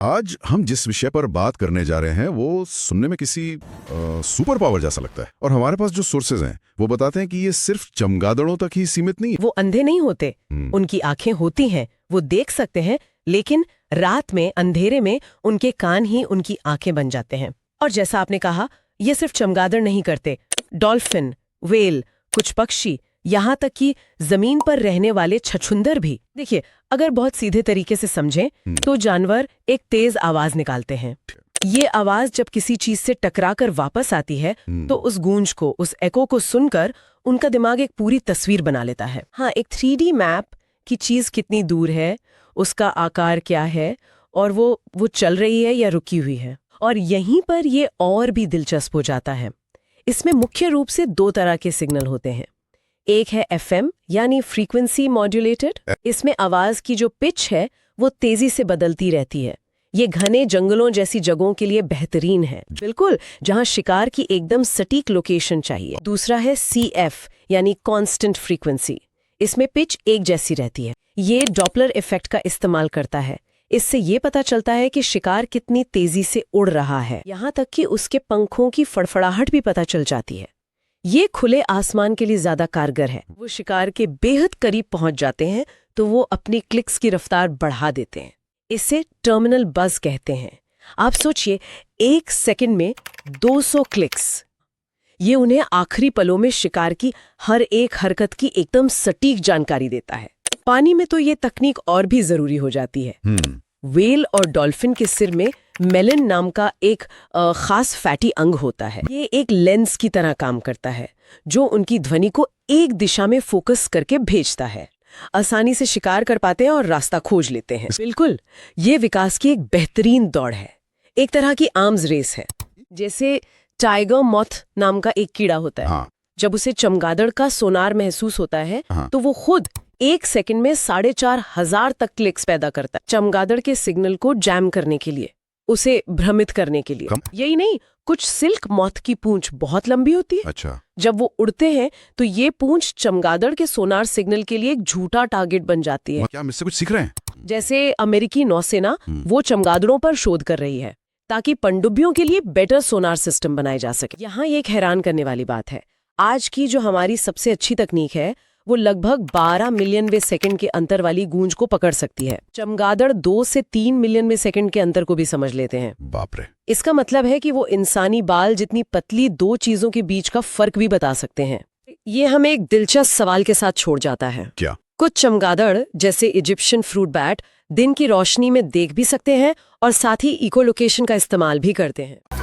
आज हम जिस विषय पर बात करने जा रहे हैं वो सुनने में किसी सुपर पावर जैसा लगता है, और हमारे पास जो सोर्सेज हैं वो बताते हैं कि ये सिर्फ चमगादड़ों तक ही सीमित नहीं है। वो अंधे नहीं होते, उनकी आंखें होती हैं, वो देख सकते हैं, लेकिन रात में अंधेरे में उनके कान ही उनकी आंखें बन जाते हैं। और जैसा आपने कहा, ये सिर्फ चमगादड़ नहीं करते, डॉल्फिन, व्हेल, कुछ पक्षी, यहाँ तक कि जमीन पर रहने वाले छछूंदर भी। देखिए, अगर बहुत सीधे तरीके से समझें तो जानवर एक तेज आवाज निकालते हैं। ये आवाज जब किसी चीज से टकराकर वापस आती है तो उस गूंज को, उस एको को सुनकर उनका दिमाग एक पूरी तस्वीर बना लेता है। हाँ, एक 3D मैप की चीज कितनी दूर है, उसका आकार क्या है, और वो चल रही है या रुकी हुई है। और यहीं पर ये और भी दिलचस्प हो जाता है। इसमें मुख्य रूप से 2 तरह के सिग्नल होते हैं। एक है FM यानी फ्रीक्वेंसी मॉड्यूलेटेड। इसमें आवाज की जो पिच है वो तेजी से बदलती रहती है। ये घने जंगलों जैसी जगहों के लिए बेहतरीन है, बिल्कुल जहां शिकार की एकदम सटीक लोकेशन चाहिए। दूसरा है CF यानी कांस्टेंट फ्रीक्वेंसी। इसमें पिच एक जैसी रहती है। ये डॉपलर इफेक्ट का इस्तेमाल करता है। इससे ये पता चलता है कि शिकार कितनी तेजी से उड़ रहा है, यहाँ तक कि उसके पंखों की फड़फड़ाहट भी पता चल जाती है। ये खुले आसमान के लिए ज्यादा कारगर है। वो शिकार के बेहद करीब पहुंच जाते हैं तो वो अपनी क्लिक्स की रफ्तार बढ़ा देते हैं। इसे टर्मिनल बज कहते हैं। आप सोचिए, 1 सेकंड में 200 क्लिक्स। ये उन्हें आखिरी पलों में शिकार की हर एक हरकत की एकदम सटीक जानकारी देता है। पानी में तो ये तकनीक और भी जरूरी हो जाती है। व्हेल और डॉल्फिन के सिर में मेलिन नाम का एक खास फैटी अंग होता है। ये एक लेंस की तरह काम करता है जो उनकी ध्वनि को एक दिशा में फोकस करके भेजता है। आसानी से शिकार कर पाते हैं और रास्ता खोज लेते हैं। बिल्कुल, ये विकास की एक बेहतरीन दौड़ है, एक तरह की आर्म्स रेस है। जैसे टाइगर मॉथ नाम का एक कीड़ा होता है। हाँ। जब उसे चमगादड़ का सोनार महसूस होता है तो वो खुद 1 सेकंड में 4,500 तक क्लिक्स पैदा करता है, चमगादड़ के सिग्नल को जैम करने के लिए, उसे भ्रमित करने के लिए। यही नहीं, कुछ सिल्क मॉथ की पूंछ बहुत लंबी होती है। अच्छा। जब वो उड़ते हैं तो ये पूंछ चमगादड़ के सोनार सिग्नल के लिए एक झूठा टारगेट बन जाती है। क्या हम इससे कुछ सीख रहे हैं? जैसे अमेरिकी नौसेना वो चमगादड़ों पर शोध कर रही है ताकि पनडुब्बियों के लिए बेटर सोनार सिस्टम बनाए जा सके। यहाँ ये एक हैरान करने वाली बात है, आज की जो हमारी सबसे अच्छी तकनीक है वो लगभग 12 मिलियनवें सेकंड के अंतर वाली गूंज को पकड़ सकती है। चमगादड़ 2 से 3 मिलियनवें सेकंड के अंतर को भी समझ लेते हैं। बाप रे। इसका मतलब है कि वो इंसानी बाल जितनी पतली 2 चीजों के बीच का फर्क भी बता सकते हैं। ये हमें एक दिलचस्प सवाल के साथ छोड़ जाता है। क्या? कुछ चमगादड़ जैसे इजिप्शियन फ्रूट बैट दिन की रोशनी में देख भी सकते हैं और साथ ही इकोलोकेशन का इस्तेमाल भी करते हैं।